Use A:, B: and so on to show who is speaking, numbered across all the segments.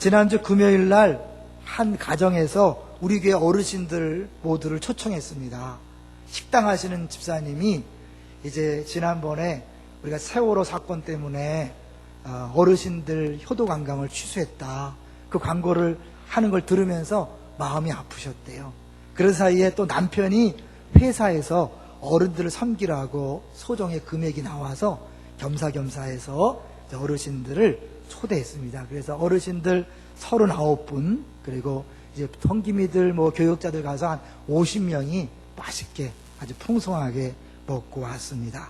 A: 지난주 금요일 날 한 가정에서 우리 교회 어르신들 모두를 초청했습니다. 식당 하시는 집사님이 이제 지난번에 우리가 세월호 사건 때문에 어르신들 효도 관광을 취소했다. 그 광고를 하는 걸 들으면서 마음이 아프셨대요. 그런 사이에 또 남편이 회사에서 어른들을 섬기라고 소정의 금액이 나와서 겸사겸사해서 어르신들을 초대했습니다. 그래서 어르신들 39분, 그리고 이제 성기미들 교육자들 가서 한 50명이 맛있게 아주 풍성하게 먹고 왔습니다.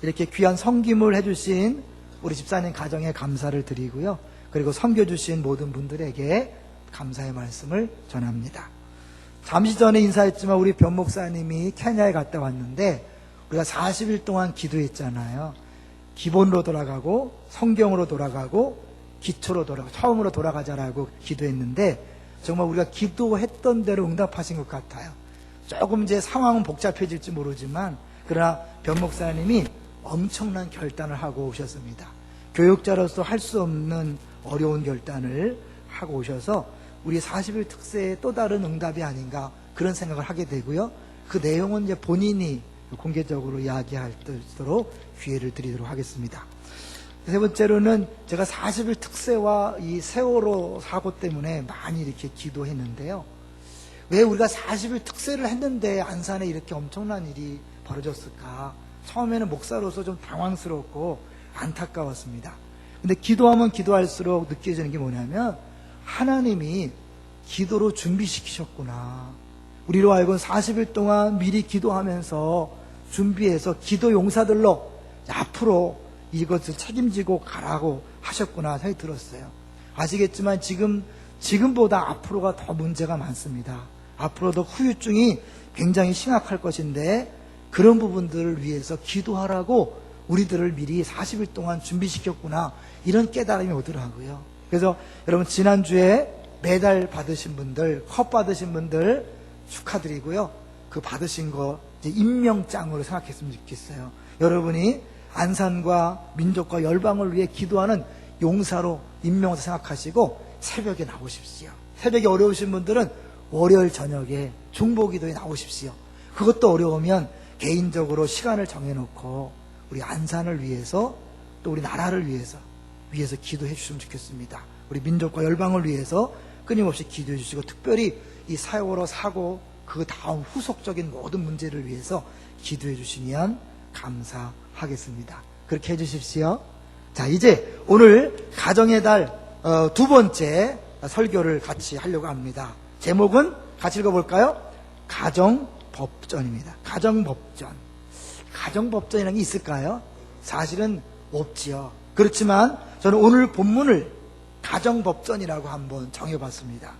A: 이렇게 귀한 섬김을 해주신 우리 집사님 가정에 감사를 드리고요. 그리고 섬겨주신 모든 분들에게 감사의 말씀을 전합니다. 잠시 전에 인사했지만 우리 변 목사님이 케냐에 갔다 왔는데 우리가 40일 동안 기도했잖아요. 기본으로 돌아가고 성경으로 돌아가고 기초로 돌아가고 처음으로 돌아가자라고 기도했는데 정말 우리가 기도했던 대로 응답하신 것 같아요. 조금 이제 상황은 복잡해질지 모르지만 그러나 변 목사님이 엄청난 결단을 하고 오셨습니다. 교육자로서 할 수 없는 어려운 결단을 하고 오셔서 우리 40일 특세의 또 다른 응답이 아닌가 그런 생각을 하게 되고요. 그 내용은 이제 본인이 공개적으로 이야기할 수 있도록 기회를 드리도록 하겠습니다. 세 번째로는 제가 40일 특세와 이 세월호 사고 때문에 많이 이렇게 기도했는데요. 왜 우리가 40일 특세를 했는데 안산에 이렇게 엄청난 일이 벌어졌을까? 처음에는 목사로서 좀 당황스럽고 안타까웠습니다. 근데 기도하면 기도할수록 느껴지는 게 뭐냐면 하나님이 기도로 준비시키셨구나. 우리로 알고는 40일 동안 미리 기도하면서 준비해서 기도 용사들로 앞으로 이것을 책임지고 가라고 하셨구나 생각이 들었어요. 아시겠지만 지금보다 앞으로가 더 문제가 많습니다. 앞으로도 후유증이 굉장히 심각할 것인데 그런 부분들을 위해서 기도하라고 우리들을 미리 40일 동안 준비시켰구나 이런 깨달음이 오더라고요. 그래서 여러분 지난주에 메달 받으신 분들, 컵 받으신 분들 축하드리고요. 그 받으신 거 이제 임명장으로 생각했으면 좋겠어요. 여러분이 안산과 민족과 열방을 위해 기도하는 용사로 임명해서 생각하시고 새벽에 나오십시오. 새벽에 어려우신 분들은 월요일 저녁에 중보기도에 나오십시오. 그것도 어려우면 개인적으로 시간을 정해놓고 우리 안산을 위해서 또 우리 나라를 위해서 기도해 주시면 좋겠습니다. 우리 민족과 열방을 위해서 끊임없이 기도해 주시고 특별히 이 세월호 사고 그 다음 후속적인 모든 문제를 위해서 기도해 주시면 감사하겠습니다. 그렇게 해주십시오. 자, 이제 오늘 가정의 달 두 번째 설교를 같이 하려고 합니다. 제목은 같이 읽어볼까요? 가정법전입니다. 가정법전. 가정법전이라는 게 있을까요? 사실은 없지요. 그렇지만 저는 오늘 본문을 가정법전이라고 한번 정해봤습니다.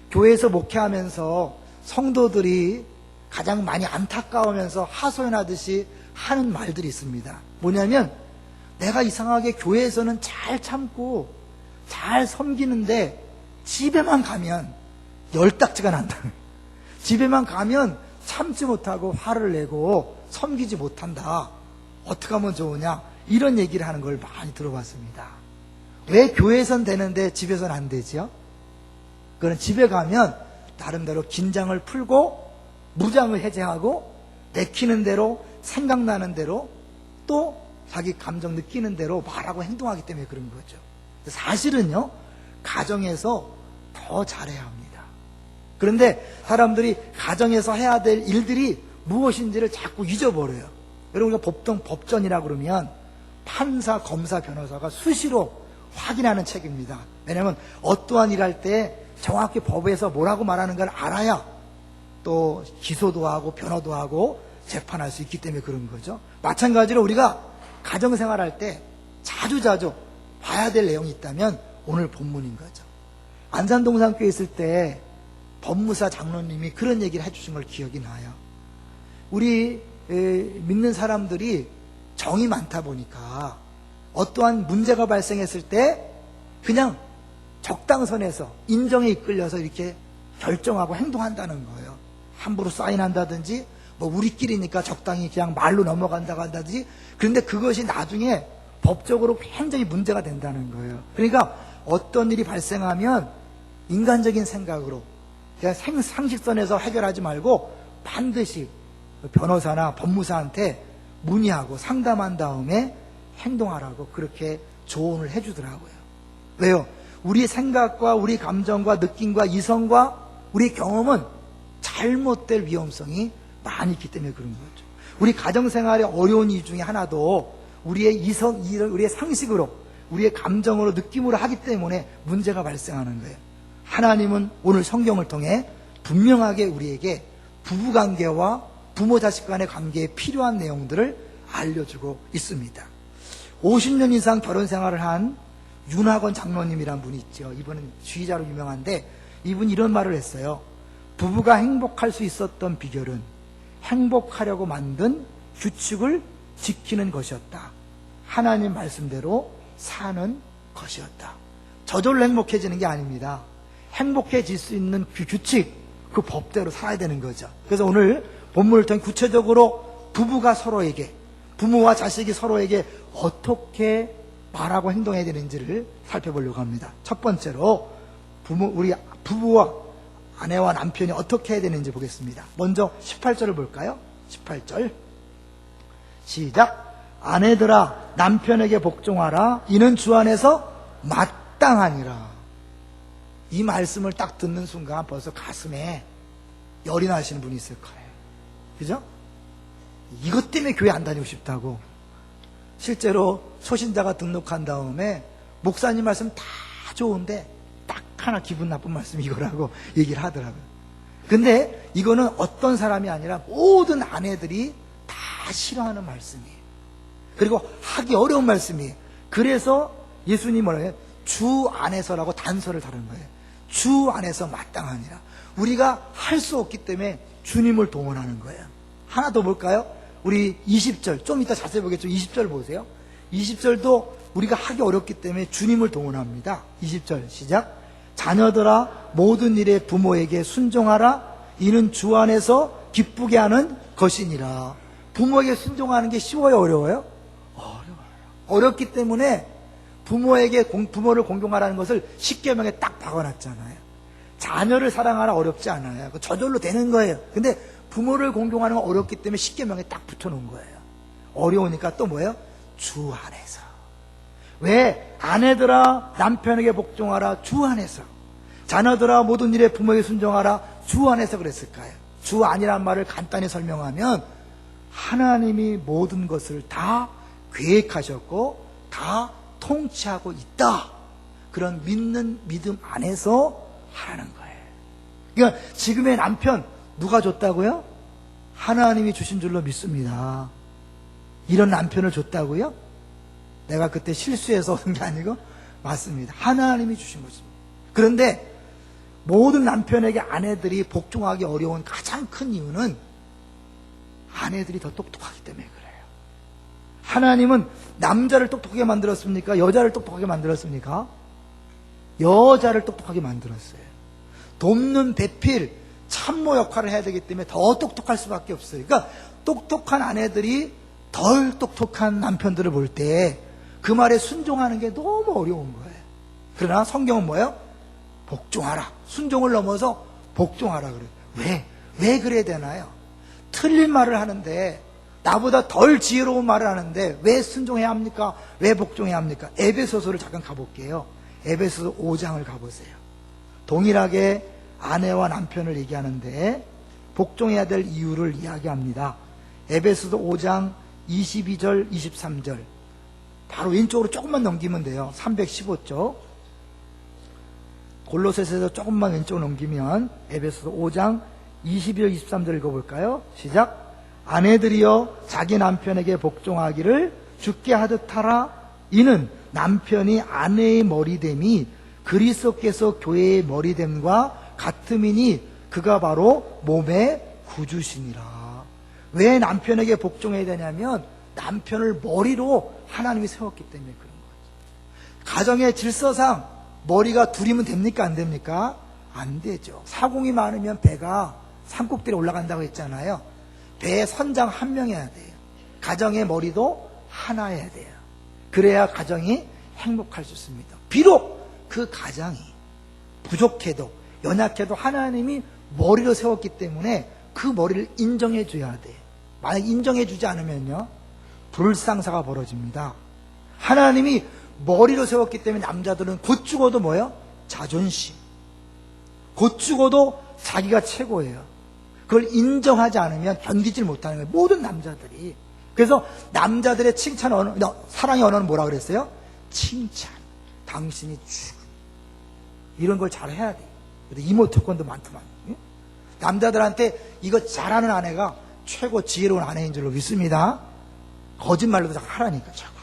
A: 교회에서 목회하면서 성도들이 가장 많이 안타까워하면서 하소연하듯이 하는 말들이 있습니다. 뭐냐면 내가 이상하게 교회에서는 잘 참고 잘 섬기는데 집에만 가면 열딱지가 난다. 집에만 가면 참지 못하고 화를 내고 섬기지 못한다. 어떻게 하면 좋으냐? 이런 얘기를 하는 걸 많이 들어봤습니다. 왜 교회에선 되는데 집에서는 안 되지요? 그건 집에 가면 나름대로 긴장을 풀고 무장을 해제하고 내키는 대로 생각나는 대로 또 자기 감정 느끼는 대로 말하고 행동하기 때문에 그런 거죠. 사실은요, 가정에서 더 잘해야 합니다. 그런데 사람들이 가정에서 해야 될 일들이 무엇인지를 자꾸 잊어버려요. 여러분, 우리가 법전이라고 그러면 판사, 검사, 변호사가 수시로 확인하는 책입니다. 왜냐하면 어떠한 일 할 때 정확히 법에서 뭐라고 말하는 걸 알아야 또 기소도 하고 변호도 하고 재판할 수 있기 때문에 그런 거죠. 마찬가지로 우리가 가정생활할 때 자주자주 봐야 될 내용이 있다면 오늘 본문인 거죠. 안산동산교회 있을 때 법무사 장로님이 그런 얘기를 해주신 걸 기억이 나요. 우리 믿는 사람들이 정이 많다 보니까 어떠한 문제가 발생했을 때 그냥 적당선에서 인정에 이끌려서 이렇게 결정하고 행동한다는 거예요. 함부로 사인한다든지 우리끼리니까 적당히 그냥 말로 넘어간다고 한다든지. 그런데 그것이 나중에 법적으로 굉장히 문제가 된다는 거예요. 그러니까 어떤 일이 발생하면 인간적인 생각으로 그냥 상식선에서 해결하지 말고 반드시 변호사나 법무사한테 문의하고 상담한 다음에 행동하라고 그렇게 조언을 해주더라고요. 왜요? 우리 생각과 우리 감정과 느낌과 이성과 우리 경험은 잘못될 위험성이 많이 있기 때문에 그런 거죠. 우리 가정생활의 어려운 이유 중에 하나도 우리의 우리의 상식으로, 우리의 감정으로, 느낌으로 하기 때문에 문제가 발생하는 거예요. 하나님은 오늘 성경을 통해 분명하게 우리에게 부부관계와 부모 자식 간의 관계에 필요한 내용들을 알려주고 있습니다. 50년 이상 결혼 생활을 한 윤학원 장로님이란 분이 있죠. 이분은 주의자로 유명한데 이분이 이런 말을 했어요. 부부가 행복할 수 있었던 비결은 행복하려고 만든 규칙을 지키는 것이었다. 하나님 말씀대로 사는 것이었다. 저절로 행복해지는 게 아닙니다. 행복해질 수 있는 그 규칙, 그 법대로 살아야 되는 거죠. 그래서 오늘 본문을 통해 구체적으로 부부가 서로에게, 부모와 자식이 서로에게 어떻게 말하고 행동해야 되는지를 살펴보려고 합니다. 첫 번째로 우리 부부와 아내와 남편이 어떻게 해야 되는지 보겠습니다. 먼저 18절을 볼까요? 18절 시작. 아내들아 남편에게 복종하라. 이는 주 안에서 마땅하니라. 이 말씀을 딱 듣는 순간 벌써 가슴에 열이 나시는 분이 있을 거예요. 그죠? 이것 때문에 교회 안 다니고 싶다고. 실제로 초신자가 등록한 다음에 목사님 말씀 다 좋은데 딱 하나 기분 나쁜 말씀이 이거라고 얘기를 하더라고요. 근데 이거는 어떤 사람이 아니라 모든 아내들이 다 싫어하는 말씀이에요. 그리고 하기 어려운 말씀이에요. 그래서 예수님이 뭐라고 해요? 주 안에서라고 단서를 다룬 거예요. 주 안에서 마땅하니라. 우리가 할 수 없기 때문에 주님을 동원하는 거예요. 하나 더 볼까요? 우리 20절, 좀 이따 자세히 보겠죠. 20절 보세요. 20절도 우리가 하기 어렵기 때문에 주님을 동원합니다. 20절 시작. 자녀들아 모든 일에 부모에게 순종하라. 이는 주 안에서 기쁘게 하는 것이니라. 부모에게 순종하는 게 쉬워요, 어려워요? 어려워요. 어렵기 때문에 부모를 공경하라는 것을 10계명에 딱 박아놨잖아요. 자녀를 사랑하라 어렵지 않아요. 저절로 되는 거예요. 근데 부모를 공경하는 건 어렵기 때문에 10계명에 딱 붙여놓은 거예요. 어려우니까 또 뭐예요? 주 안에서. 왜? 아내들아 남편에게 복종하라. 주 안에서. 자녀들아 모든 일에 부모에게 순종하라. 주 안에서 그랬을까요? 주 안이란 말을 간단히 설명하면 하나님이 모든 것을 다 계획하셨고 다 통치하고 있다. 그런 믿는 믿음 안에서 하라는 거예요. 그러니까 지금의 남편 누가 줬다고요? 하나님이 주신 줄로 믿습니다. 이런 남편을 줬다고요? 내가 그때 실수해서 얻은 게 아니고 맞습니다. 하나님이 주신 것입니다. 그런데 모든 남편에게 아내들이 복종하기 어려운 가장 큰 이유는 아내들이 더 똑똑하기 때문에 그래요. 하나님은 남자를 똑똑하게 만들었습니까? 여자를 똑똑하게 만들었습니까? 여자를 똑똑하게 만들었어요. 돕는 배필, 참모 역할을 해야 되기 때문에 더 똑똑할 수밖에 없어요. 그러니까 똑똑한 아내들이 덜 똑똑한 남편들을 볼 때 그 말에 순종하는 게 너무 어려운 거예요. 그러나 성경은 뭐예요? 복종하라. 순종을 넘어서 복종하라 그래요. 왜 그래야 되나요? 틀린 말을 하는데, 나보다 덜 지혜로운 말을 하는데 왜 순종해야 합니까? 왜 복종해야 합니까? 에베소서를 잠깐 가볼게요. 에베소서 5장을 가보세요. 동일하게 아내와 남편을 얘기하는데 복종해야 될 이유를 이야기합니다. 에베소서 5장 22절 23절 바로 왼쪽으로 조금만 넘기면 돼요. 315쪽 골로새서에서 조금만 왼쪽으로 넘기면 에베소서 5장 22절 23절 읽어볼까요? 시작. 아내들이여 자기 남편에게 복종하기를 주께 하듯 하라. 이는 남편이 아내의 머리됨이 그리스도께서 교회의 머리됨과 같음이니 그가 바로 몸의 구주시니라. 왜 남편에게 복종해야 되냐면 남편을 머리로 하나님이 세웠기 때문에 그런 거죠. 가정의 질서상 머리가 둘이면 됩니까? 안 됩니까? 안 되죠. 사공이 많으면 배가 산꼭대기에 올라간다고 했잖아요. 배의 선장 한 명 해야 돼요. 가정의 머리도 하나 해야 돼요. 그래야 가정이 행복할 수 있습니다. 비록 그 가장이 부족해도 연약해도 하나님이 머리로 세웠기 때문에 그 머리를 인정해 줘야 돼. 만약 인정해 주지 않으면요, 불상사가 벌어집니다. 하나님이 머리로 세웠기 때문에 남자들은 곧 죽어도 뭐예요? 자존심. 곧 죽어도 자기가 최고예요. 그걸 인정하지 않으면 견디질 못하는 거예요. 모든 남자들이. 그래서 남자들의 칭찬 언어, 사랑의 언어는 뭐라 그랬어요? 칭찬. 당신이 죽음. 이런 걸 잘 해야 돼요. 이모티콘도 많더만. 남자들한테 이거 잘하는 아내가 최고 지혜로운 아내인 줄로 믿습니다. 거짓말로도 자꾸 하라니까 자꾸.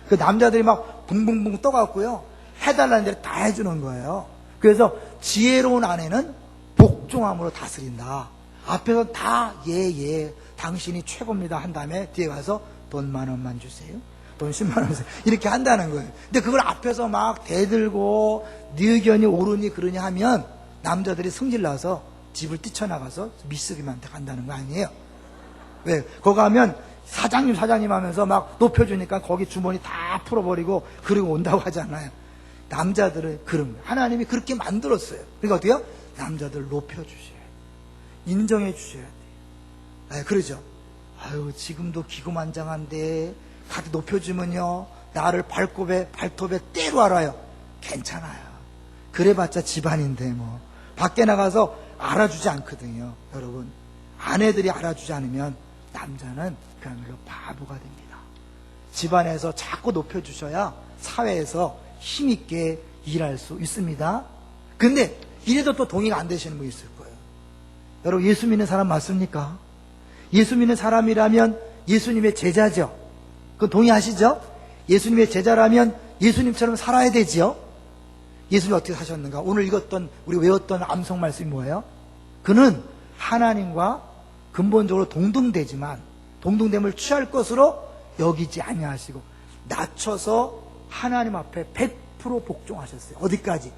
A: 그 남자들이 막 붕붕붕 떠갖고요, 해달라는 대로 다 해주는 거예요. 그래서 지혜로운 아내는 복종함으로 다스린다. 앞에서 다 예, 당신이 최고입니다 한 다음에 뒤에 가서 돈 10,000원만 주세요. 돈 10만 원 주세요. 이렇게 한다는 거예요. 근데 그걸 앞에서 막 대들고 네 의견이 옳으니 그러니 하면 남자들이 성질나서 집을 뛰쳐나가서 미쓰기한테 간다는 거 아니에요. 왜? 거기 가면 사장님 하면서 막 높여주니까 거기 주머니 다 풀어버리고 그리고 온다고 하잖아요. 남자들은 그런 거예요. 하나님이 그렇게 만들었어요. 그러니까 어때요? 남자들 높여주셔야 돼요. 인정해 주셔야 돼요. 네, 그러죠. 아유, 지금도 기고만장한데 가게 높여주면요, 나를 발톱에 때로 알아요. 괜찮아요. 그래봤자 집안인데 뭐. 밖에 나가서 알아주지 않거든요. 여러분, 아내들이 알아주지 않으면 남자는 그야말로 바보가 됩니다. 집안에서 자꾸 높여주셔야 사회에서 힘있게 일할 수 있습니다. 근데 이래도 또 동의가 안 되시는 분 있을 거예요. 여러분, 예수 믿는 사람 맞습니까? 예수 믿는 사람이라면 예수님의 제자죠. 그건 동의하시죠? 예수님의 제자라면 예수님처럼 살아야 되지요? 예수님이 어떻게 사셨는가? 오늘 우리 외웠던 암송 말씀이 뭐예요? 그는 하나님과 근본적으로 동등되지만 동등됨을 취할 것으로 여기지 아니하시고 낮춰서 하나님 앞에 100% 복종하셨어요. 어디까지?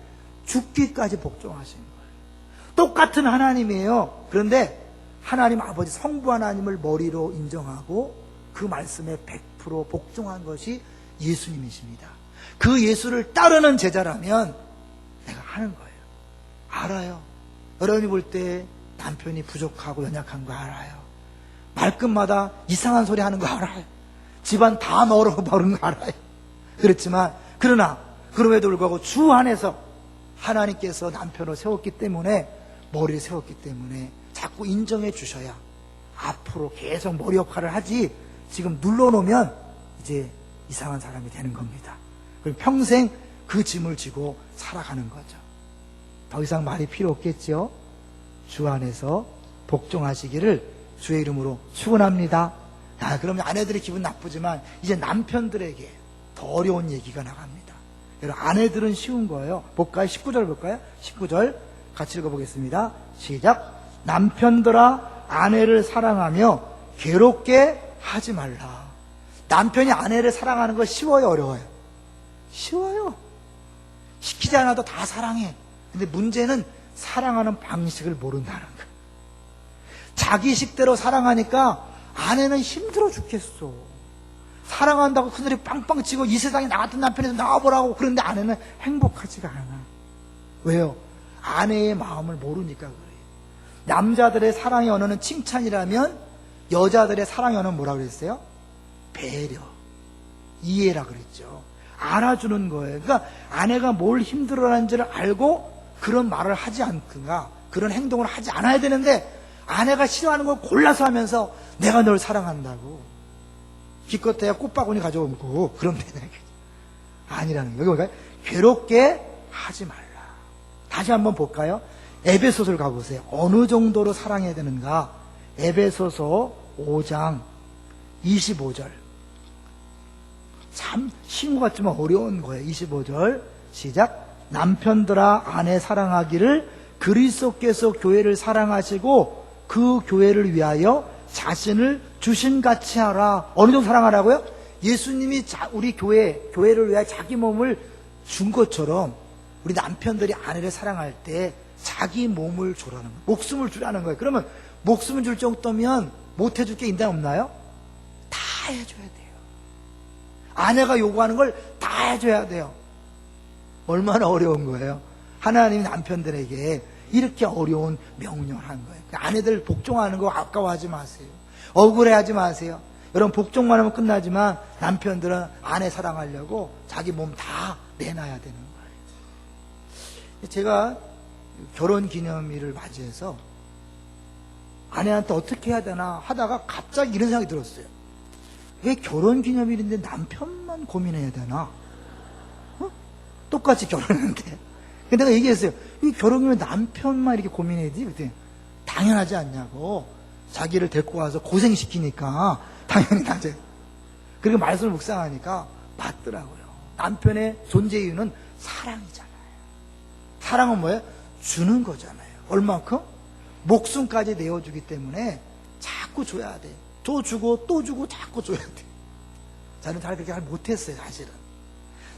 A: 죽기까지 복종하신 거예요. 똑같은 하나님이에요. 그런데 하나님 아버지 성부 하나님을 머리로 인정하고 그 말씀에 100% 복종한 것이 예수님이십니다. 그 예수를 따르는 제자라면 내가 하는 거예요. 알아요. 여러분이 볼 때 남편이 부족하고 연약한 거 알아요. 말끝마다 이상한 소리 하는 거 알아요. 집안 다 먹으러 버린 거 알아요. 그렇지만 그러나 그럼에도 불구하고 주 안에서 하나님께서 남편을 세웠기 때문에, 머리를 세웠기 때문에 자꾸 인정해 주셔야 앞으로 계속 머리 역할을 하지, 지금 눌러놓으면 이제 이상한 사람이 되는 겁니다. 그럼 평생 그 짐을 지고 살아가는 거죠. 더 이상 말이 필요 없겠죠. 주 안에서 복종하시기를 주의 이름으로 축원합니다. 그러면 아내들이 기분 나쁘지만 이제 남편들에게 더 어려운 얘기가 나갑니다. 여러분, 아내들은 쉬운 거예요. 볼까요? 19절 볼까요? 19절 같이 읽어보겠습니다. 시작. 남편들아 아내를 사랑하며 괴롭게 하지 말라. 남편이 아내를 사랑하는 거 쉬워요, 어려워요? 쉬워요. 시키지 않아도 다 사랑해. 근데 문제는 사랑하는 방식을 모른다는 거예요. 자기 식대로 사랑하니까 아내는 힘들어 죽겠어. 사랑한다고 큰소리 빵빵 치고 이 세상에 나 같은 남편에서 나와보라고 그런데 아내는 행복하지가 않아. 왜요? 아내의 마음을 모르니까 그래요. 남자들의 사랑의 언어는 칭찬이라면 여자들의 사랑의 언어는 뭐라 그랬어요? 배려, 이해라 그랬죠. 알아주는 거예요. 그러니까 아내가 뭘 힘들어하는지를 알고 그런 말을 하지 않든가 그런 행동을 하지 않아야 되는데, 아내가 싫어하는 걸 골라서 하면서 내가 널 사랑한다고 기껏해야 꽃바구니 가져오고 그러면 되는 거죠. 아니라는 거예요. 여기 볼까요? 괴롭게 하지 말라. 다시 한번 볼까요? 에베소서를 가보세요. 어느 정도로 사랑해야 되는가? 에베소서 5장 25절. 참 신고 같지만 어려운 거예요. 25절 시작. 남편들아 아내 사랑하기를 그리스도께서 교회를 사랑하시고 그 교회를 위하여 자신을 주신같이 하라. 어느 정도 사랑하라고요? 예수님이 우리 교회를 위하여 자기 몸을 준 것처럼 우리 남편들이 아내를 사랑할 때 자기 몸을 주라는 거예요. 목숨을 주라는 거예요. 그러면 목숨을 줄 정도면 못 해줄 게 있나 없나요? 다 해줘야 돼요. 아내가 요구하는 걸 다 해줘야 돼요. 얼마나 어려운 거예요. 하나님이 남편들에게 이렇게 어려운 명령을 한 거예요. 아내들 복종하는 거 아까워하지 마세요. 억울해하지 마세요. 여러분, 복종만 하면 끝나지만 남편들은 아내 사랑하려고 자기 몸 다 내놔야 되는 거예요. 제가 결혼 기념일을 맞이해서 아내한테 어떻게 해야 되나 하다가 갑자기 이런 생각이 들었어요. 왜 결혼 기념일인데 남편만 고민해야 되나? 똑같이 결혼했는데. 근데 내가 얘기했어요. 이 결혼이면 남편만 이렇게 고민해야지. 그때 당연하지 않냐고. 자기를 데리고 와서 고생시키니까 당연히 낮아요. 그리고 말씀을 묵상하니까 맞더라고요. 남편의 존재 이유는 사랑이잖아요. 사랑은 뭐예요? 주는 거잖아요. 얼만큼? 목숨까지 내어주기 때문에 자꾸 줘야 돼. 또 주고 또 주고 자꾸 줘야 돼. 저는 잘 그렇게 잘 못했어요, 사실은.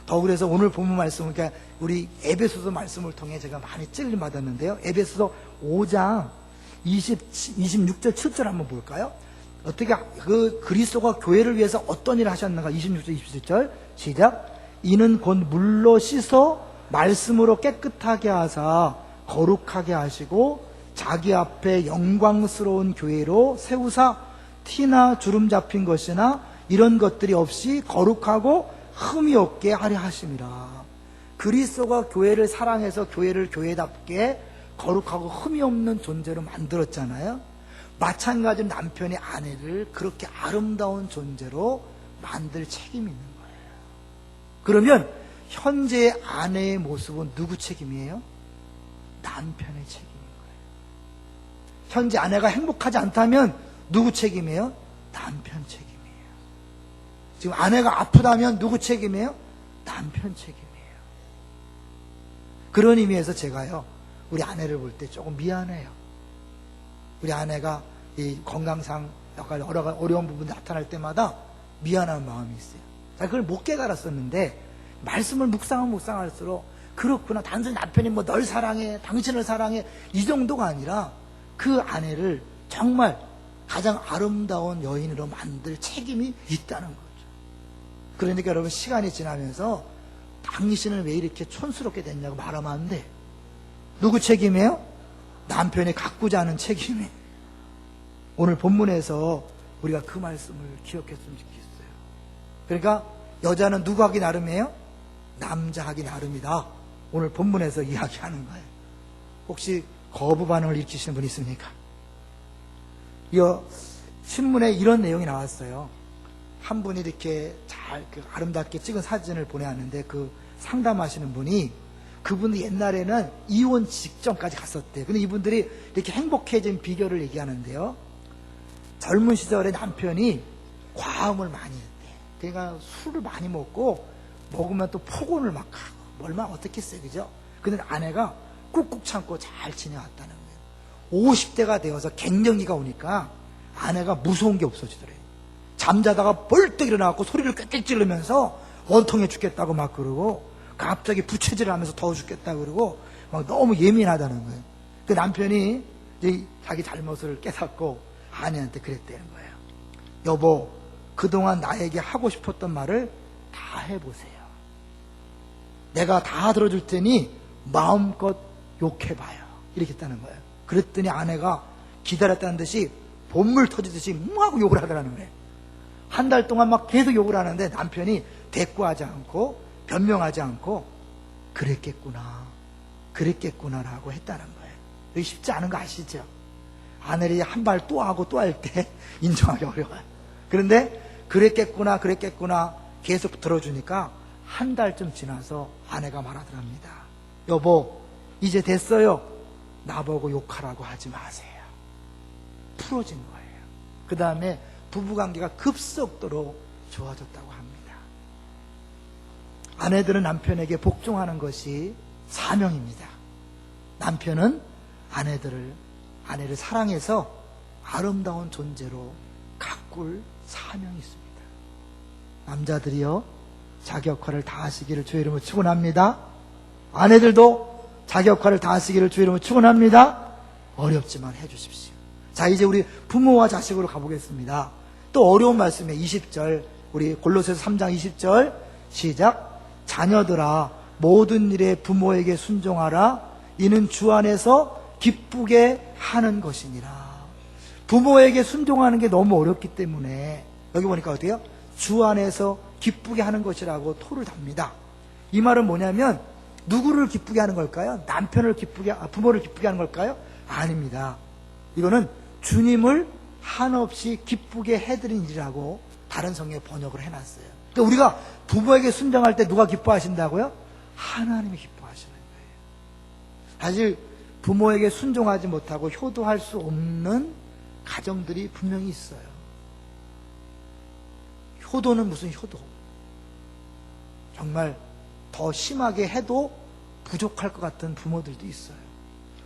A: 더 그래서 오늘 본문 말씀을, 그러니까 우리 에베소서 말씀을 통해 제가 많이 찔림 받았는데요. 에베소서 5장 26절 7절 한번 볼까요? 어떻게 그 그리스도가 교회를 위해서 어떤 일을 하셨는가? 26절 27절 시작. 이는 곧 물로 씻어 말씀으로 깨끗하게 하사 거룩하게 하시고 자기 앞에 영광스러운 교회로 세우사 티나 주름 잡힌 것이나 이런 것들이 없이 거룩하고 흠이 없게 하려 하심이라. 그리스도가 교회를 사랑해서 교회를 교회답게 거룩하고 흠이 없는 존재로 만들었잖아요. 마찬가지로 남편이 아내를 그렇게 아름다운 존재로 만들 책임이 있는 거예요. 그러면 현재의 아내의 모습은 누구 책임이에요? 남편의 책임인 거예요. 현재 아내가 행복하지 않다면 누구 책임이에요? 남편 책임이에요. 지금 아내가 아프다면 누구 책임이에요? 남편 책임이에요. 그런 의미에서 제가요, 우리 아내를 볼 때 조금 미안해요. 우리 아내가 이 건강상 약간 여러 가지 어려운 부분이 나타날 때마다 미안한 마음이 있어요. 자, 그걸 못 깨달았었는데 말씀을 묵상할수록 그렇구나. 단순히 남편이 뭐 널 사랑해, 당신을 사랑해 이 정도가 아니라 그 아내를 정말 가장 아름다운 여인으로 만들 책임이 있다는 거죠. 그러니까 여러분, 시간이 지나면서 당신은 왜 이렇게 촌스럽게 됐냐고 말하면 안 돼. 누구 책임이에요? 남편이 가꾸자 하는 책임이에요. 오늘 본문에서 우리가 그 말씀을 기억했으면 좋겠어요. 그러니까 여자는 누구 하기 나름이에요? 남자 하기 나름이다. 오늘 본문에서 이야기하는 거예요. 혹시 거부 반응을 일으키시는 분 있습니까? 이 신문에 이런 내용이 나왔어요. 한 분이 이렇게 잘 아름답게 찍은 사진을 보내왔는데 그 상담하시는 분이, 그분이 옛날에는 이혼 직전까지 갔었대요. 근데 이분들이 이렇게 행복해진 비결을 얘기하는데요. 젊은 시절에 남편이 과음을 많이 했대. 그러니까 술을 많이 먹고 먹으면 또 폭언을 막 하고 얼마나 어떻겠어요, 그죠? 근데 아내가 꾹꾹 참고 잘 지내왔다는 거예요. 50대가 되어서 갱년기가 오니까 아내가 무서운 게 없어지더래요. 잠자다가 벌떡 일어나고 소리를 꽥꽥 지르면서 원통해 죽겠다고 막 그러고, 갑자기 부채질을 하면서 더워 죽겠다 그러고 막 너무 예민하다는 거예요. 그 남편이 이제 자기 잘못을 깨닫고 아내한테 그랬다는 거예요. 여보, 그동안 나에게 하고 싶었던 말을 다 해보세요. 내가 다 들어줄 테니 마음껏 욕해봐요. 이렇게 했다는 거예요. 그랬더니 아내가 기다렸다는 듯이 본물 터지듯이 하고 욕을 하더라는 거예요. 한 달 동안 막 계속 욕을 하는데 남편이 대꾸하지 않고 변명하지 않고 그랬겠구나라고 했다는 거예요. 이게 쉽지 않은 거 아시죠? 아내를 한 발 또 하고 또 할 때 인정하기 어려워요. 그런데 그랬겠구나 계속 들어주니까 한 달쯤 지나서 아내가 말하더랍니다. 여보, 이제 됐어요. 나보고 욕하라고 하지 마세요. 풀어진 거예요. 그 다음에 부부관계가 급속도로 좋아졌다고 합니다. 아내들은 남편에게 복종하는 것이 사명입니다. 남편은 아내를 사랑해서 아름다운 존재로 가꿀 사명이 있습니다. 남자들이요, 자기 역할을 다 하시기를 주의 이름으로 축원합니다. 아내들도 자기 역할을 다 하시기를 주의 이름으로 축원합니다. 어렵지만 해주십시오. 자, 이제 우리 부모와 자식으로 가보겠습니다. 또 어려운 말씀에 20절, 우리 골로새서 3장 20절 시작. 자녀들아, 모든 일에 부모에게 순종하라. 이는 주 안에서 기쁘게 하는 것이니라. 부모에게 순종하는 게 너무 어렵기 때문에 여기 보니까 어때요? 주 안에서 기쁘게 하는 것이라고 토를 답니다. 이 말은 뭐냐면 누구를 기쁘게 하는 걸까요? 남편을 기쁘게, 부모를 기쁘게 하는 걸까요? 아닙니다. 이거는 주님을 한없이 기쁘게 해드린 일이라고 다른 성경에 번역을 해놨어요. 그러니까 우리가 부모에게 순종할 때 누가 기뻐하신다고요? 하나님이 기뻐하시는 거예요. 사실 부모에게 순종하지 못하고 효도할 수 없는 가정들이 분명히 있어요. 효도는 무슨 효도? 정말 더 심하게 해도 부족할 것 같은 부모들도 있어요.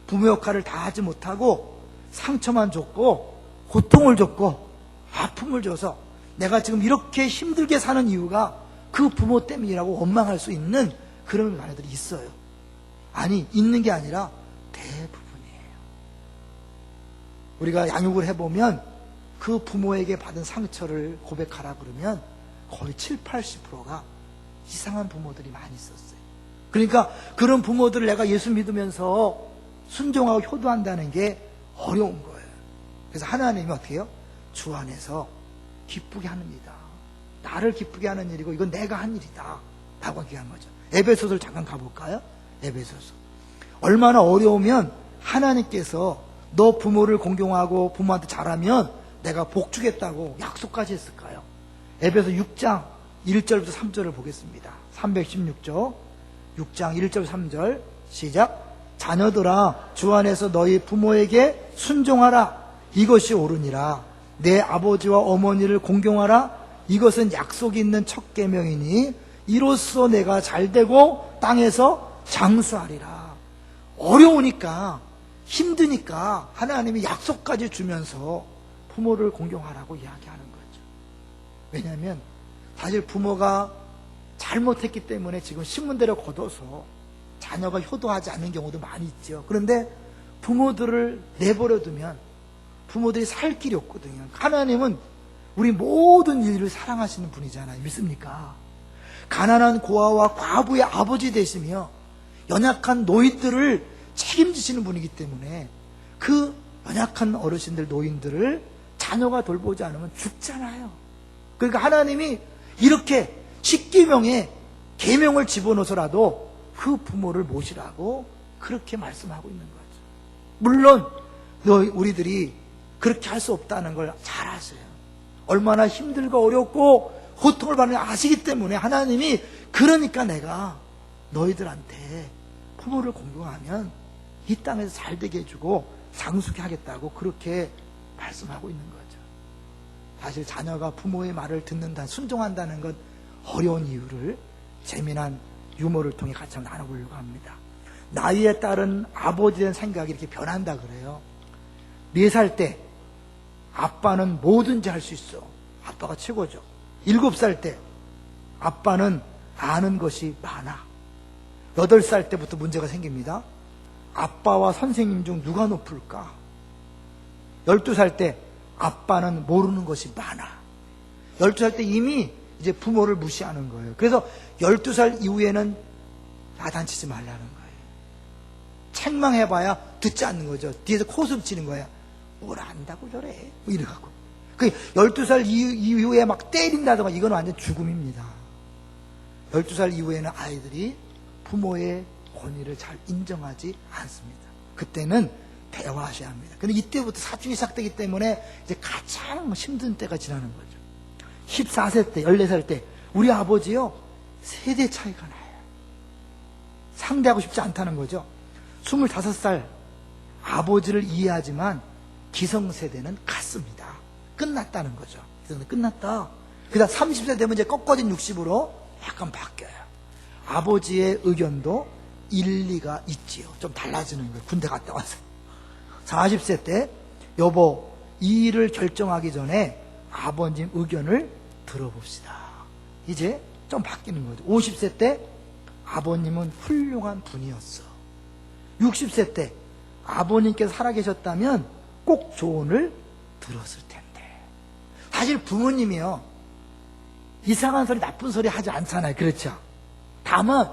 A: 부모 역할을 다 하지 못하고 상처만 줬고 고통을 줬고 아픔을 줘서 내가 지금 이렇게 힘들게 사는 이유가 그 부모 때문이라고 원망할 수 있는 그런 아내들이 있어요. 아니, 있는 게 아니라 대부분이에요. 우리가 양육을 해보면 그 부모에게 받은 상처를 고백하라 그러면 거의 70~80%가 이상한 부모들이 많이 있었어요. 그러니까 그런 부모들을 내가 예수 믿으면서 순종하고 효도한다는 게 어려운 거예요. 그래서 하나님이 어떻게 해요? 주 안에서 기쁘게 합니다. 나를 기쁘게 하는 일이고 이건 내가 한 일이다 라고 얘기한 거죠. 에베소서를 잠깐 가볼까요? 에베소서. 얼마나 어려우면 하나님께서 너 부모를 공경하고 부모한테 잘하면 내가 복 주겠다고 약속까지 했을까요? 에베소 6장 1절부터 3절을 보겠습니다. 316조 6장 1절 3절 시작. 자녀들아, 주 안에서 너희 부모에게 순종하라. 이것이 옳으니라. 내 아버지와 어머니를 공경하라. 이것은 약속이 있는 첫 계명이니 이로써 내가 잘되고 땅에서 장수하리라. 어려우니까 힘드니까 하나님이 약속까지 주면서 부모를 공경하라고 이야기하는 거죠. 왜냐하면 사실 부모가 잘못했기 때문에 지금 신문대로 걷어서 자녀가 효도하지 않는 경우도 많이 있죠. 그런데 부모들을 내버려 두면 부모들이 살 길이 없거든요. 하나님은 우리 모든 인류를 사랑하시는 분이잖아요. 믿습니까? 가난한 고아와 과부의 아버지 되시며 연약한 노인들을 책임지시는 분이기 때문에 그 연약한 어르신들, 노인들을 자녀가 돌보지 않으면 죽잖아요. 그러니까 하나님이 이렇게 십계명에 계명을 집어넣어서라도 그 부모를 모시라고 그렇게 말씀하고 있는 거죠. 물론 우리들이 그렇게 할 수 없다는 걸 잘 아세요. 얼마나 힘들고 어렵고 고통을 받는 걸 아시기 때문에 하나님이 그러니까 내가 너희들한테 부모를 공경하면 이 땅에서 잘 되게 해주고 장수케 하겠다고 그렇게 말씀하고 있는 거죠. 사실 자녀가 부모의 말을 듣는다, 순종한다는 건 어려운 이유를 재미난 유머를 통해 같이 한번 나눠보려고 합니다. 나이에 따른 아버지에 대한 생각이 이렇게 변한다 그래요. 4살 때 아빠는 뭐든지 할 수 있어. 아빠가 최고죠. 7살 때 아빠는 아는 것이 많아. 8살 때부터 문제가 생깁니다. 아빠와 선생님 중 누가 높을까? 12살 때 아빠는 모르는 것이 많아. 12살 때 이미 이제 부모를 무시하는 거예요. 그래서 12살 이후에는 야단치지 말라는 거예요. 책망해봐야 듣지 않는 거죠. 뒤에서 코웃음 치는 거야. 뭘 안다고 저래. 뭐 이래갖고. 12살 이후에 막 때린다든가 이건 완전 죽음입니다. 12살 이후에는 아이들이 부모의 권위를 잘 인정하지 않습니다. 그때는 대화하셔야 합니다. 근데 이때부터 사춘기 시작되기 때문에 이제 가장 힘든 때가 지나는 거죠. 14세 때, 14살 때 우리 아버지요 3대 차이가 나요. 상대하고 싶지 않다는 거죠. 25살 아버지를 이해하지만 기성세대는 같습니다. 끝났다는 거죠. 기성세대 끝났다. 그다음 30세 되면 이제 꺾어진 60으로 약간 바뀌어요. 아버지의 의견도 일리가 있지요. 좀 달라지는 거예요. 군대 갔다 와서. 40세 때 여보 이 일을 결정하기 전에 아버님 의견을 들어봅시다. 이제 좀 바뀌는 거죠. 50세 때 아버님은 훌륭한 분이었어. 60세 때 아버님께서 살아계셨다면 꼭 조언을 들었을 텐데. 사실 부모님이요 이상한 소리 나쁜 소리 하지 않잖아요. 그렇죠? 다만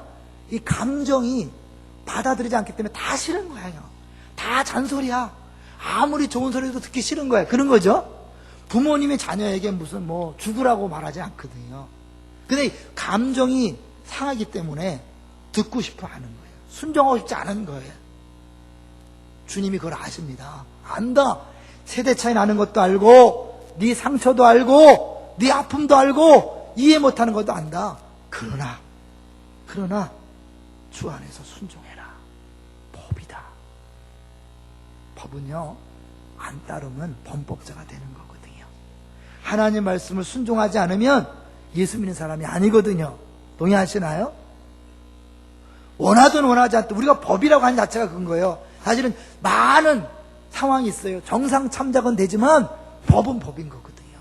A: 이 감정이 받아들이지 않기 때문에 다 싫은 거예요. 다 잔소리야. 아무리 좋은 소리도 듣기 싫은 거야. 그런 거죠. 부모님이 자녀에게 무슨 뭐 죽으라고 말하지 않거든요. 근데 감정이 상하기 때문에 듣고 싶어 하는 거예요. 순종하고 싶지 않은 거예요. 주님이 그걸 아십니다. 안다. 세대 차이 나는 것도 알고, 네 상처도 알고, 네 아픔도 알고, 이해 못하는 것도 안다. 그러나 주 안에서 순종해라. 법이다. 법은요, 안 따르면 범법자가 되는 거거든요. 하나님 말씀을 순종하지 않으면 예수 믿는 사람이 아니거든요. 동의하시나요? 원하든 원하지 않든 우리가 법이라고 하는 자체가 그런 거예요. 사실은 많은 상황이 있어요. 정상 참작은 되지만 법은 법인 거거든요.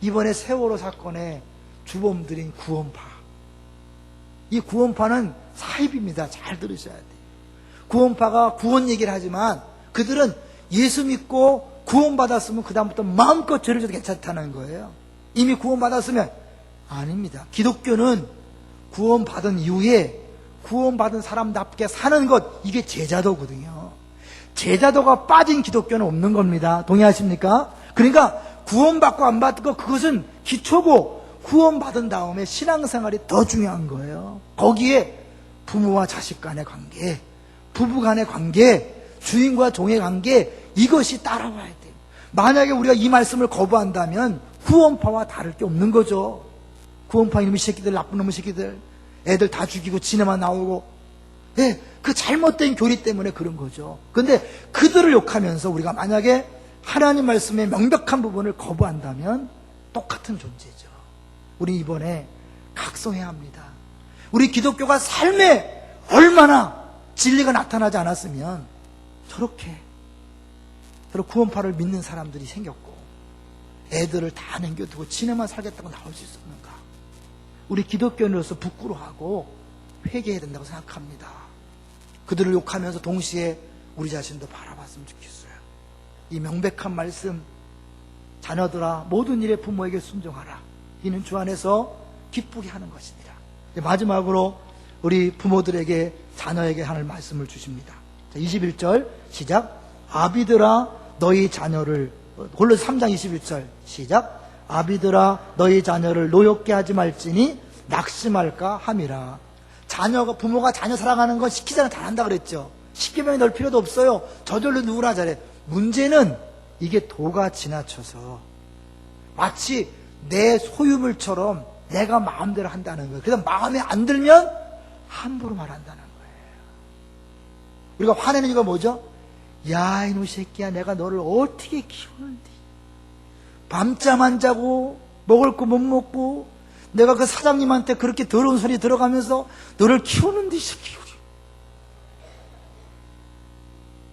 A: 이번에 세월호 사건의 주범들인 구원파, 이 구원파는 사입입니다. 잘 들으셔야 돼요. 구원파가 구원 얘기를 하지만 그들은 예수 믿고 구원받았으면 그 다음부터 마음껏 죄를 져도 괜찮다는 거예요. 이미 구원받았으면 아닙니다. 기독교는 구원받은 이후에 구원받은 사람답게 사는 것, 이게 제자도거든요. 제자도가 빠진 기독교는 없는 겁니다. 동의하십니까? 그러니까 구원받고 안 받고 그것은 기초고, 구원받은 다음에 신앙생활이 더 중요한 거예요. 거기에 부모와 자식 간의 관계, 부부 간의 관계, 주인과 종의 관계, 이것이 따라와야 돼요. 만약에 우리가 이 말씀을 거부한다면 구원파와 다를 게 없는 거죠. 구원파 이놈의 새끼들, 나쁜 놈의 새끼들, 애들 다 죽이고 지네만 나오고, 네, 그 잘못된 교리 때문에 그런 거죠. 근데 그들을 욕하면서 우리가 만약에 하나님 말씀의 명백한 부분을 거부한다면 똑같은 존재죠. 우리 이번에 각성해야 합니다. 우리 기독교가 삶에 얼마나 진리가 나타나지 않았으면 저렇게 구원파를 믿는 사람들이 생겼고 애들을 다 남겨두고 지네만 살겠다고 나올 수 있었는가. 우리 기독교인으로서 부끄러워하고 회개해야 된다고 생각합니다. 그들을 욕하면서 동시에 우리 자신도 바라봤으면 좋겠어요. 이 명백한 말씀, 자녀들아 모든 일에 부모에게 순종하라. 이는 주 안에서 기쁘게 하는 것이니라. 마지막으로 우리 부모들에게 자녀에게 하는 말씀을 주십니다. 21절 시작. 아비들아 너희 자녀를, 골로새 3장 21절 시작. 아비들아 너희 자녀를 노엽게 하지 말지니 낙심할까 함이라. 자녀가, 부모가 자녀 사랑하는 건 시키자는 잘한다 그랬죠. 십계명이 넣을 필요도 없어요. 저절로 누구나 잘해. 문제는 이게 도가 지나쳐서 마치 내 소유물처럼 내가 마음대로 한다는 거예요. 그래서 마음에 안 들면 함부로 말한다는 거예요. 우리가 화내는 이유가 뭐죠? 야, 이놈 새끼야, 내가 너를 어떻게 키우는데, 밤잠 안 자고 먹을 거 못 먹고 내가 그 사장님한테 그렇게 더러운 소리 들어가면서 너를 키우는데, 이 새끼.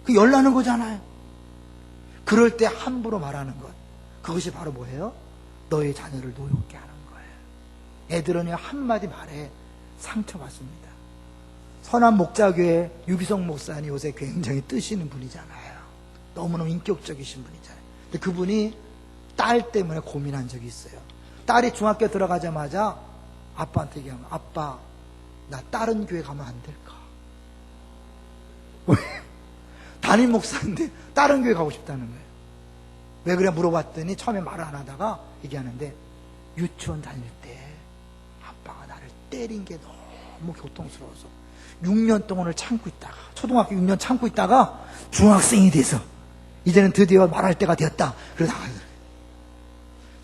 A: 그 열나는 거잖아요. 그럴 때 함부로 말하는 것, 그것이 바로 뭐예요? 너의 자녀를 노엽게 하는 거예요. 애들은 한마디 말에 상처받습니다. 선한 목자교회 유기성 목사님 요새 굉장히 뜨시는 분이잖아요. 너무너무 인격적이신 분이잖아요. 근데 그분이 딸 때문에 고민한 적이 있어요. 딸이 중학교 들어가자마자 아빠한테 얘기하면, 아빠, 나 다른 교회 가면 안 될까? 왜? 담임 목사인데 다른 교회 가고 싶다는 거예요. 왜 그래 물어봤더니 처음에 말을 안 하다가 얘기하는데, 유치원 다닐 때 아빠가 나를 때린 게 너무 고통스러워서 6년 동안을 참고 있다가, 초등학교 6년 참고 있다가 중학생이 돼서 이제는 드디어 말할 때가 되었다. 그러다가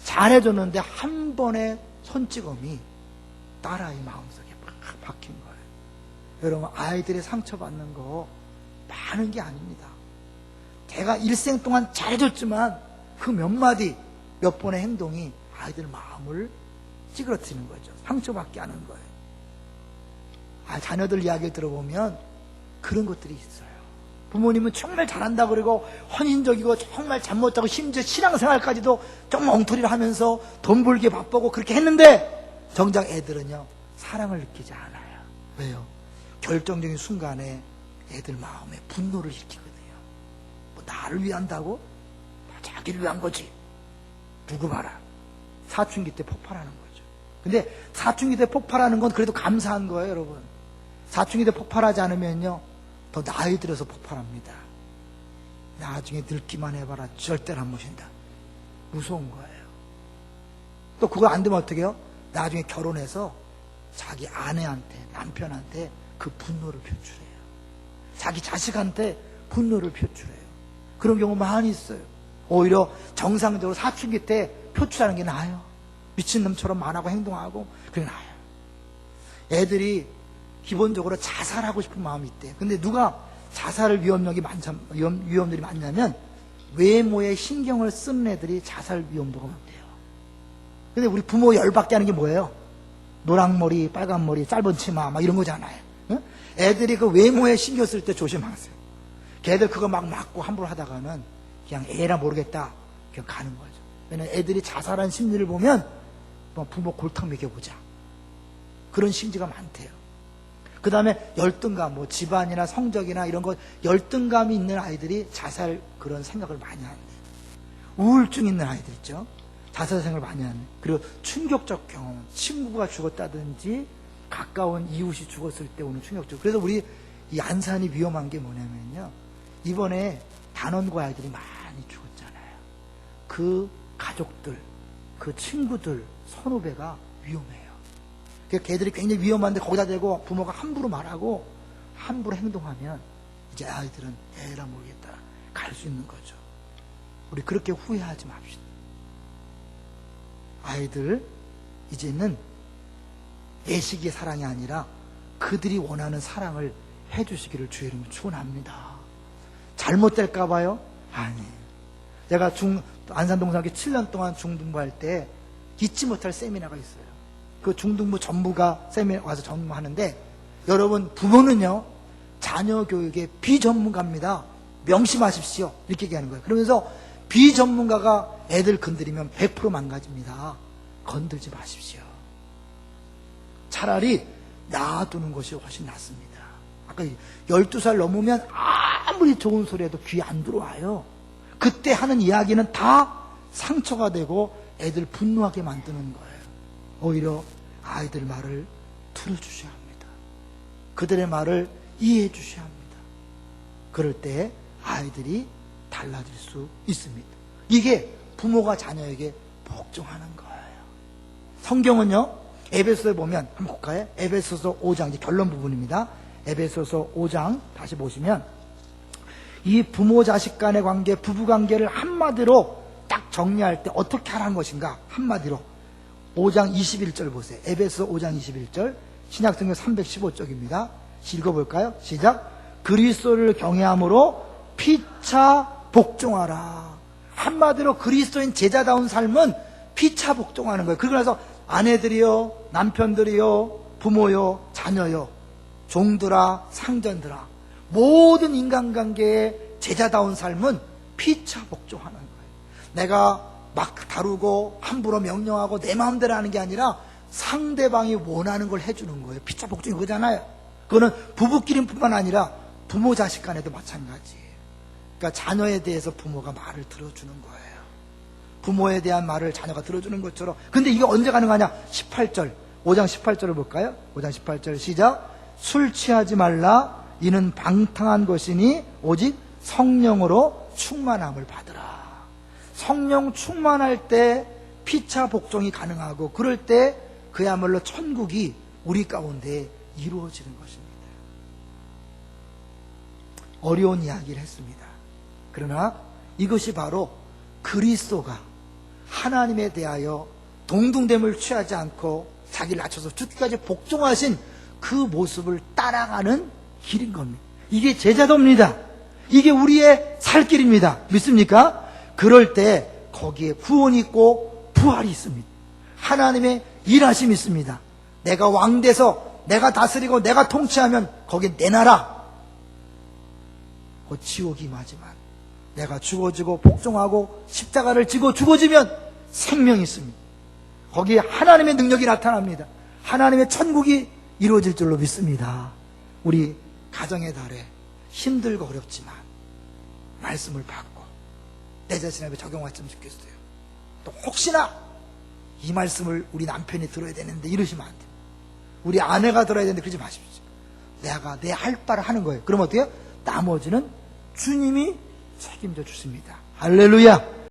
A: 잘해줬는데 한 번의 손찌검이 딸아이 마음속에 막 박힌 거예요. 여러분, 아이들이 상처받는 거 많은 게 아닙니다. 걔가 일생 동안 잘해줬지만 그 몇 마디, 몇 번의 행동이 아이들 마음을 찌그러뜨리는 거죠. 상처받게 하는 거예요. 자녀들 이야기를 들어보면 그런 것들이 있어요. 부모님은 정말 잘한다 그러고 헌신적이고 정말 잠 못 자고 심지어 신앙생활까지도 정말 엉터리를 하면서 돈 벌기에 바쁘고 그렇게 했는데 정작 애들은요, 사랑을 느끼지 않아요. 왜요? 결정적인 순간에 애들 마음에 분노를 일으키거든요. 뭐 나를 위한다고? 자기를 위한 거지. 두고 봐라. 사춘기 때 폭발하는 거죠. 근데 사춘기 때 폭발하는 건 그래도 감사한 거예요, 여러분. 사춘기 때 폭발하지 않으면요, 더 나이 들어서 폭발합니다. 나중에 늙기만 해봐라. 절대로 안 모신다. 무서운 거예요. 또 그거 안 되면 어떻게 해요? 나중에 결혼해서 자기 아내한테, 남편한테 그 분노를 표출해요. 자기 자식한테 분노를 표출해요. 그런 경우 많이 있어요. 오히려 정상적으로 사춘기 때 표출하는 게 나아요. 미친놈처럼 말하고 행동하고 그게 나아요. 애들이 기본적으로 자살하고 싶은 마음이 있대요. 근데 누가 자살 위험들이 많냐면 외모에 신경을 쓰는 애들이 자살 위험도가 많대요. 근데 우리 부모 열받게 하는 게 뭐예요? 노랑머리, 빨간머리, 짧은 치마 막 이런 거잖아요. 응? 애들이 그 외모에 신경 쓸 때 조심하세요. 걔들 그거 막 맞고 함부로 하다가는 그냥 애라 모르겠다 그냥 가는 거죠. 왜냐면 애들이 자살한 심리를 보면 부모 골탕 먹여보자 그런 심지가 많대요. 그 다음에 열등감, 뭐 집안이나 성적이나 이런 거 열등감이 있는 아이들이 자살 그런 생각을 많이 한대요. 우울증 있는 아이들 있죠. 자살 생각을 많이 하는. 그리고 충격적 경험, 친구가 죽었다든지 가까운 이웃이 죽었을 때 오는 충격적. 그래서 우리 이 안산이 위험한 게 뭐냐면요, 이번에 단원고 아이들이 많이 죽었잖아요. 그 가족들, 그 친구들, 선후배가 위험해요. 걔들이 굉장히 위험한데 거기다 대고 부모가 함부로 말하고 함부로 행동하면 이제 아이들은 에라 모르겠다 갈 수 있는 거죠. 우리 그렇게 후회하지 맙시다. 아이들 이제는 애식의 사랑이 아니라 그들이 원하는 사랑을 해주시기를 주의 이름으로 축원합니다. 잘못될까 봐요? 아니에요. 제가 안산동산학교 7년 동안 중등부할 때 잊지 못할 세미나가 있어요. 그 중등부 전무가 세미나 와서 전무하는데, 여러분 부모는요 자녀 교육의 비전문가입니다. 명심하십시오. 이렇게 얘기하는 거예요. 그러면서 비전문가가 애들 건드리면 100% 망가집니다. 건들지 마십시오. 차라리 놔두는 것이 훨씬 낫습니다. 아까 12살 넘으면 아무리 좋은 소리 해도 귀에 안 들어와요. 그때 하는 이야기는 다 상처가 되고 애들 분노하게 만드는 거예요. 오히려 아이들 말을 들어주셔야 합니다. 그들의 말을 이해해 주셔야 합니다. 그럴 때 아이들이 달라질 수 있습니다. 이게 부모가 자녀에게 복종하는 거예요. 성경은요, 에베소서에 보면 한번 볼까요? 에베소서 5장, 이제 결론 부분입니다. 에베소서 5장 다시 보시면 이 부모 자식 간의 관계, 부부 관계를 한마디로 딱 정리할 때 어떻게 하라는 것인가? 한마디로 5장 21절 보세요. 에베소 5장 21절, 신약성경 315쪽입니다. 읽어볼까요? 시작. 그리스도를 경외함으로 피차 복종하라. 한마디로 그리스도인 제자다운 삶은 피차 복종하는 거예요. 그러고 나서 아내들이요, 남편들이요, 부모요, 자녀요, 종들아, 상전들아, 모든 인간관계의 제자다운 삶은 피차 복종하는 거예요. 내가 막 다루고 함부로 명령하고 내 마음대로 하는 게 아니라 상대방이 원하는 걸 해주는 거예요. 피차 복종이 그거잖아요. 그거는 부부끼리뿐만 아니라 부모 자식 간에도 마찬가지예요. 그러니까 자녀에 대해서 부모가 말을 들어주는 거예요. 부모에 대한 말을 자녀가 들어주는 것처럼. 근데 이게 언제 가능하냐? 18절, 5장 18절을 볼까요? 5장 18절 시작. 술 취하지 말라. 이는 방탕한 것이니 오직 성령으로 충만함을 받으라. 성령 충만할 때 피차 복종이 가능하고, 그럴 때 그야말로 천국이 우리 가운데 이루어지는 것입니다. 어려운 이야기를 했습니다. 그러나 이것이 바로 그리스도가 하나님에 대하여 동등됨을 취하지 않고 자기를 낮춰서 죽기까지 복종하신 그 모습을 따라가는 길인 겁니다. 이게 제자도입니다. 이게 우리의 살 길입니다. 믿습니까? 그럴 때 거기에 구원이 있고 부활이 있습니다. 하나님의 일하심이 있습니다. 내가 왕돼서 내가 다스리고 내가 통치하면 거긴 내 나라, 곧 지옥이 임하지만 내가 죽어지고 복종하고 십자가를 지고 죽어지면 생명이 있습니다. 거기에 하나님의 능력이 나타납니다. 하나님의 천국이 이루어질 줄로 믿습니다. 우리 가정의 달에 힘들고 어렵지만 말씀을 받고 내 자신에게 적용했으면 좋겠어요. 또 혹시나 이 말씀을 우리 남편이 들어야 되는데 이러시면 안 돼요. 우리 아내가 들어야 되는데 그러지 마십시오. 내가 내 할 바를 하는 거예요. 그럼 어때요? 나머지는 주님이 책임져 주십니다. 할렐루야.